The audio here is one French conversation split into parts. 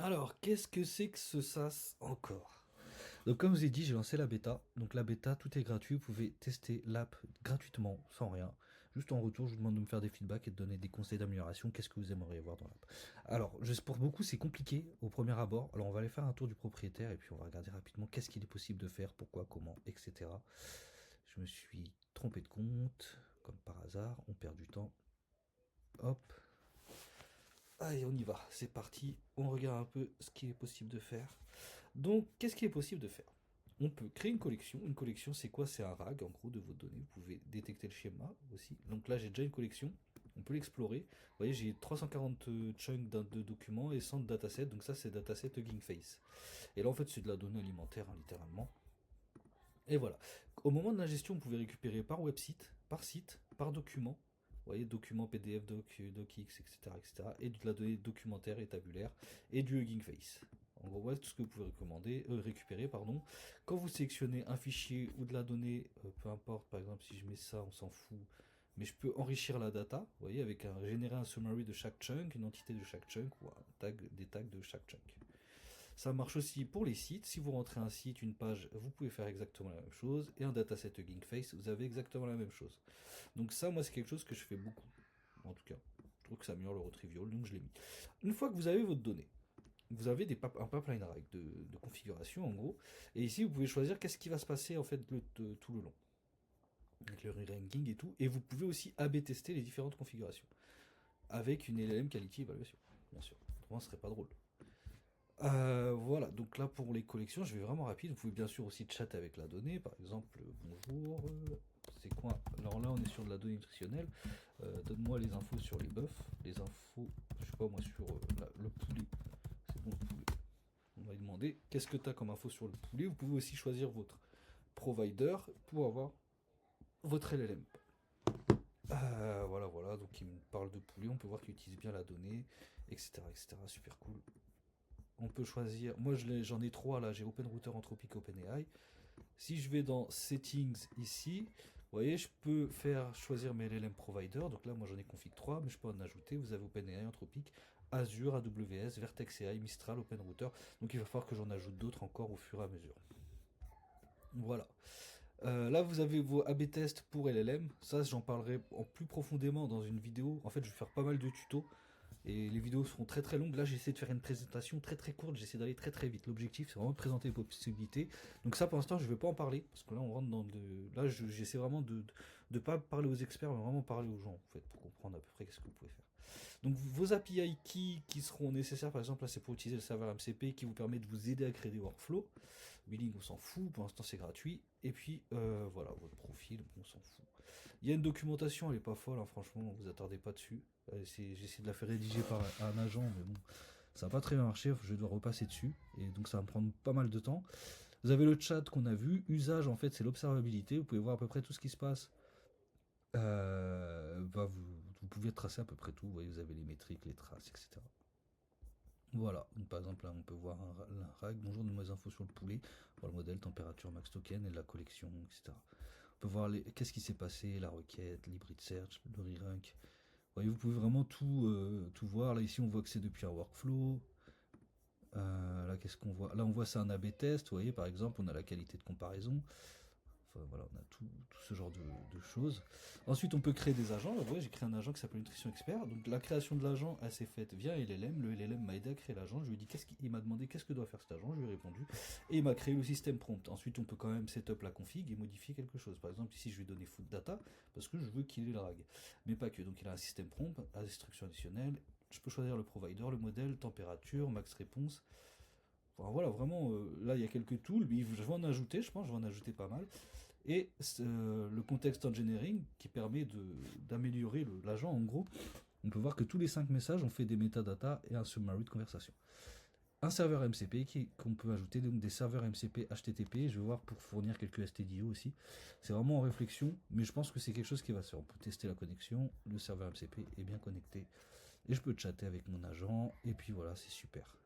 Alors, qu'est-ce que c'est que ce SaaS encore? Donc, comme je vous ai dit, j'ai lancé la bêta. Donc, la bêta, tout est gratuit. Vous pouvez tester l'app gratuitement, sans rien. Juste en retour, je vous demande de me faire des feedbacks et de donner des conseils d'amélioration. Qu'est-ce que vous aimeriez voir dans l'app? Alors, pour beaucoup, c'est compliqué au premier abord. Alors, on va aller faire un tour du propriétaire et puis on va regarder rapidement qu'est-ce qu'il est possible de faire, pourquoi, comment, etc. Je me suis trompé de compte, comme par hasard. On perd du temps. Hop. Allez, on y va. C'est parti. On regarde un peu ce qu'il est possible de faire. Donc, qu'est-ce qui est possible de faire? On peut créer une collection. Une collection, c'est quoi? C'est un RAG, en gros, de vos données. Vous pouvez détecter le schéma aussi. Donc là, j'ai déjà une collection. On peut l'explorer. Vous voyez, j'ai 340 chunks de documents et 100 de datasets. Donc ça, c'est dataset Hugging Face. Et là, en fait, c'est de la donnée alimentaire, hein, littéralement. Et voilà. Au moment de la gestion, vous pouvez récupérer par site, par document. Vous voyez, document PDF, docx, etc., etc. Et de la donnée documentaire et tabulaire. Et du Hugging Face. En gros, voilà tout ce que vous pouvez récupérer. Pardon. Quand vous sélectionnez un fichier ou de la donnée, peu importe, par exemple, si je mets ça, on s'en fout. Mais je peux enrichir la data, vous voyez, générer un summary de chaque chunk, une entité de chaque chunk, ou des tags de chaque chunk. Ça marche aussi pour les sites. Si vous rentrez un site, une page, vous pouvez faire exactement la même chose. Et un dataset Hugging Face, vous avez exactement la même chose. Donc ça, moi, c'est quelque chose que je fais beaucoup. En tout cas, je trouve que ça améliore le retrieval, donc je l'ai mis. Une fois que vous avez votre donnée, vous avez un pipeline rag de configuration, en gros. Et ici, vous pouvez choisir qu'est-ce qui va se passer, en fait, tout le long. Avec le re-ranking et tout. Et vous pouvez aussi A/B tester les différentes configurations. Avec une LLM Quality Evaluation, bien sûr. Autrement, ce serait pas drôle. Voilà, donc là pour les collections, je vais vraiment rapide. Vous pouvez bien sûr aussi chatter avec la donnée, par exemple, bonjour, c'est quoi? Alors là, on est sur de la donnée nutritionnelle. Donne-moi les infos sur les bœufs, les infos, je sais pas moi, sur le poulet. C'est bon, le poulet. On va lui demander qu'est-ce que tu as comme info sur le poulet. Vous pouvez aussi choisir votre provider pour avoir votre LLM. Voilà, voilà, donc il me parle de poulet, on peut voir qu'il utilise bien la donnée, etc., etc. Super cool. On peut choisir. Moi, j'en ai trois là. J'ai OpenRouter, Anthropic, OpenAI. Si je vais dans Settings ici, vous voyez, je peux faire choisir mes LLM provider. Donc là, moi, j'en ai config 3, mais je peux en ajouter. Vous avez OpenAI, Anthropic, Azure, AWS, Vertex AI, Mistral, OpenRouter. Donc il va falloir que j'en ajoute d'autres encore au fur et à mesure. Voilà. Là, vous avez vos A/B tests pour LLM. Ça, j'en parlerai en plus profondément dans une vidéo. En fait, je vais faire pas mal de tutos. Et les vidéos seront très très longues. Là, j'essaie de faire une présentation très très courte. J'essaie d'aller très très vite. L'objectif, c'est vraiment de présenter les possibilités. Donc ça, pour l'instant, je ne vais pas en parler parce que là, on rentre dans de. Là, j'essaie vraiment de pas parler aux experts, mais vraiment parler aux gens, en fait, pour comprendre à peu près ce que vous pouvez faire. Donc vos API qui seront nécessaires, par exemple, là, c'est pour utiliser le serveur MCP qui vous permet de vous aider à créer des workflows. Billing, on s'en fout. Pour l'instant, c'est gratuit. Et puis, voilà, votre profil, on s'en fout. Il y a une documentation, elle est pas folle, hein, franchement, vous attardez pas dessus. J'ai essayé de la faire rédiger par un agent, mais bon, ça n'a pas très bien marché, je dois repasser dessus, et donc ça va me prendre pas mal de temps. Vous avez le chat qu'on a vu, usage en fait c'est l'observabilité, vous pouvez voir à peu près tout ce qui se passe. Vous pouvez tracer à peu près tout, vous voyez, vous avez les métriques, les traces, etc. Voilà, donc par exemple là on peut voir un RAG, bonjour, donne-moi des infos sur le poulet, voir le modèle, température, max token et la collection, etc. On peut voir qu'est-ce qui s'est passé, la requête, l'hybrid search, le re-rank. Voyez, vous pouvez vraiment tout voir. Là, ici, on voit que c'est depuis un workflow. Là, qu'est-ce qu'on voit? Là, on voit c'est un A/B test. Vous voyez, par exemple, on a la qualité de comparaison. Enfin, voilà, on a tout ce genre de choses. Ensuite, on peut créer des agents. Là, vous voyez, j'ai créé un agent qui s'appelle Nutrition Expert. Donc, la création de l'agent, elle s'est faite via LLM. Le LLM m'a aidé à créer l'agent. Je lui ai dit, il m'a demandé qu'est-ce que doit faire cet agent. Je lui ai répondu. Et il m'a créé le système prompt. Ensuite, on peut quand même setup la config et modifier quelque chose. Par exemple, ici, je vais donner food data parce que je veux qu'il ait le RAG. Mais pas que. Donc, il a un système prompt, instruction additionnelle. Je peux choisir le provider, le modèle, température, max réponse. Enfin, voilà, vraiment, là, il y a quelques tools. Mais je vais en ajouter, je pense, je vais en ajouter pas mal. Et le contexte engineering qui permet d'améliorer l'agent. En gros, on peut voir que tous les 5 messages ont fait des metadata et un summary de conversation. Un serveur MCP qu'on peut ajouter, donc des serveurs MCP HTTP. Je vais voir pour fournir quelques STDO aussi. C'est vraiment en réflexion, mais je pense que c'est quelque chose qui va se faire. On peut tester la connexion. Le serveur MCP est bien connecté. Et je peux chatter avec mon agent. Et puis voilà, c'est super.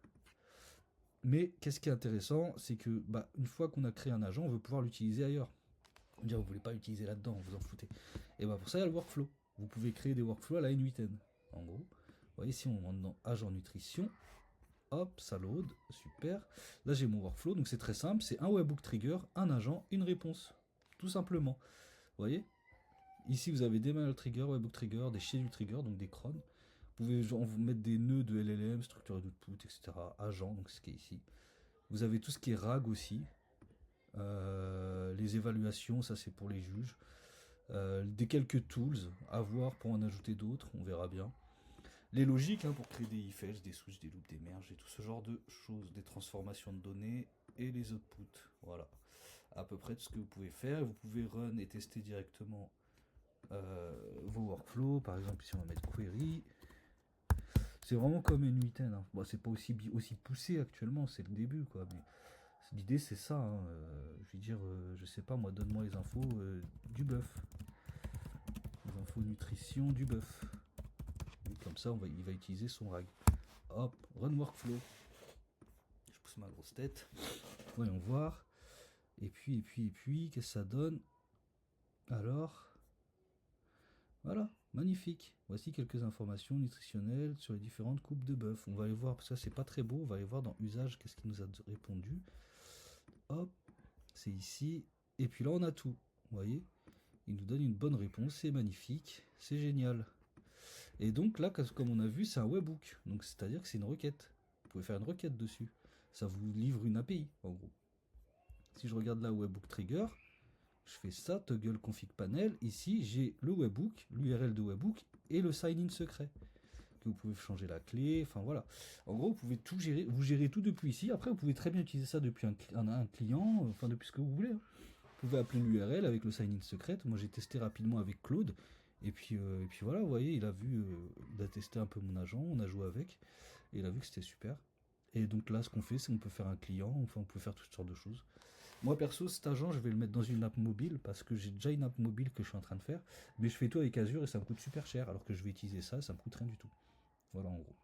Mais qu'est-ce qui est intéressant, c'est que une fois qu'on a créé un agent, on veut pouvoir l'utiliser ailleurs. On dit, vous ne voulez pas l'utiliser là-dedans, vous en foutez. Et pour ça, il y a le workflow. Vous pouvez créer des workflows à la N8N. En gros, vous voyez, si on rentre dans agent nutrition, Hop, ça load, super. Là j'ai mon workflow, donc c'est très simple, c'est un webhook trigger, un agent, une réponse. Tout simplement. Vous voyez? Ici vous avez des manual trigger, webhook trigger, des schedule trigger, donc des crons. Vous pouvez genre, vous mettre des nœuds de LLM, structure d'output, etc. Agent, donc ce qui est ici. Vous avez tout ce qui est RAG aussi. Les évaluations, ça c'est pour les juges. Des quelques tools à voir pour en ajouter d'autres, on verra bien. Les logiques hein, pour créer des if-else, des switches, des loops, des merges et tout ce genre de choses, des transformations de données et les outputs. Voilà, à peu près tout ce que vous pouvez faire. Vous pouvez run et tester directement vos workflows. Par exemple, ici on va mettre query. C'est vraiment comme une huitaine. Hein. Bon, c'est pas aussi poussé actuellement, c'est le début quoi. Mais l'idée c'est ça. Hein. Je veux dire, je sais pas moi, donne-moi les infos du bœuf. Les infos nutrition du bœuf. Comme ça, il va utiliser son rag. Hop, run workflow. Je pousse ma grosse tête. Voyons voir. Et puis, qu'est-ce que ça donne? Alors, voilà, magnifique. Voici quelques informations nutritionnelles sur les différentes coupes de bœuf. On va aller voir, parce que ça c'est pas très beau. On va aller voir dans usage qu'est-ce qu'il nous a répondu. Hop, c'est ici. Et puis là, on a tout. Vous voyez, il nous donne une bonne réponse. C'est magnifique. C'est génial. Et donc là, comme on a vu, c'est un webhook. Donc c'est-à-dire que c'est une requête. Vous pouvez faire une requête dessus. Ça vous livre une API, en gros. Si je regarde là, webhook trigger, je fais ça, toggle config panel. Ici, j'ai le webhook, l'URL de webhook et le sign-in secret. Que vous pouvez changer la clé, enfin voilà. En gros, vous pouvez tout gérer, vous gérez tout depuis ici. Après, vous pouvez très bien utiliser ça depuis un client, enfin depuis ce que vous voulez. Hein. Vous pouvez appeler l'URL avec le sign-in secret. Moi, j'ai testé rapidement avec Claude. Et puis voilà, vous voyez, il a vu, il a testé un peu mon agent, on a joué avec, et il a vu que c'était super. Et donc là, ce qu'on fait, c'est qu'on peut faire un client, enfin, on peut faire toutes sortes de choses. Moi, perso, cet agent, je vais le mettre dans une app mobile, parce que j'ai déjà une app mobile que je suis en train de faire, mais je fais tout avec Azure et ça me coûte super cher, alors que je vais utiliser ça, ça me coûte rien du tout. Voilà, en gros.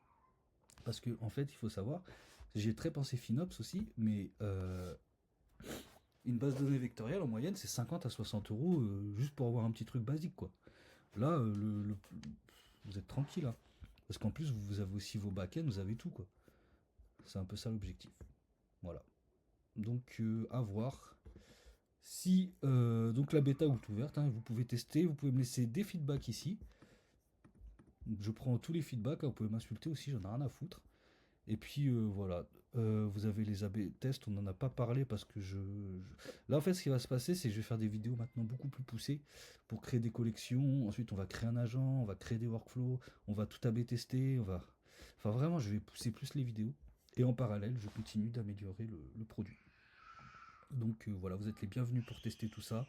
Parce que, en fait, il faut savoir, j'ai très pensé FinOps aussi, mais une base de données vectorielle, en moyenne, c'est 50 à 60 euros juste pour avoir un petit truc basique, quoi. Là, vous êtes tranquille. Hein. Parce qu'en plus, vous avez aussi vos backends, vous avez tout. Quoi. C'est un peu ça l'objectif. Voilà. Donc, à voir. Si donc la bêta est ouverte, hein, vous pouvez tester, vous pouvez me laisser des feedbacks ici. Donc, je prends tous les feedbacks, hein, vous pouvez m'insulter aussi, j'en ai rien à foutre. Et puis voilà, vous avez les AB tests, on n'en a pas parlé parce que Là en fait ce qui va se passer c'est que je vais faire des vidéos maintenant beaucoup plus poussées pour créer des collections, ensuite on va créer un agent, on va créer des workflows, on va tout AB tester, on va... Enfin vraiment je vais pousser plus les vidéos et en parallèle je continue d'améliorer le produit. Donc voilà, vous êtes les bienvenus pour tester tout ça.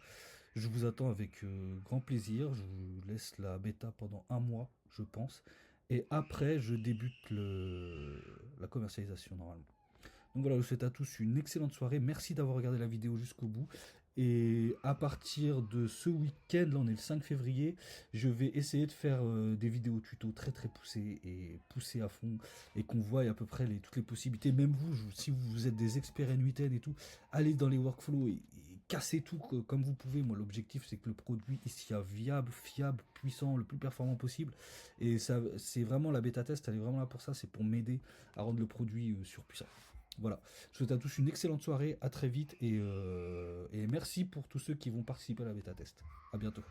Je vous attends avec grand plaisir. Je vous laisse la bêta pendant un mois, je pense. Et après, je débute la commercialisation normalement. Donc voilà, je vous souhaite à tous une excellente soirée. Merci d'avoir regardé la vidéo jusqu'au bout. Et à partir de ce week-end, là on est le 5 février, je vais essayer de faire des vidéos tuto très très poussées et poussées à fond et qu'on voit à peu près toutes les possibilités. Même vous, si vous êtes des experts N8N et tout, allez dans les workflows et cassez tout comme vous pouvez. Moi l'objectif c'est que le produit soit viable, fiable, puissant, le plus performant possible. Et ça, c'est vraiment la bêta test, elle est vraiment là pour ça, c'est pour m'aider à rendre le produit surpuissant. Voilà, je vous souhaite à tous une excellente soirée, à très vite et merci pour tous ceux qui vont participer à la bêta test. À bientôt.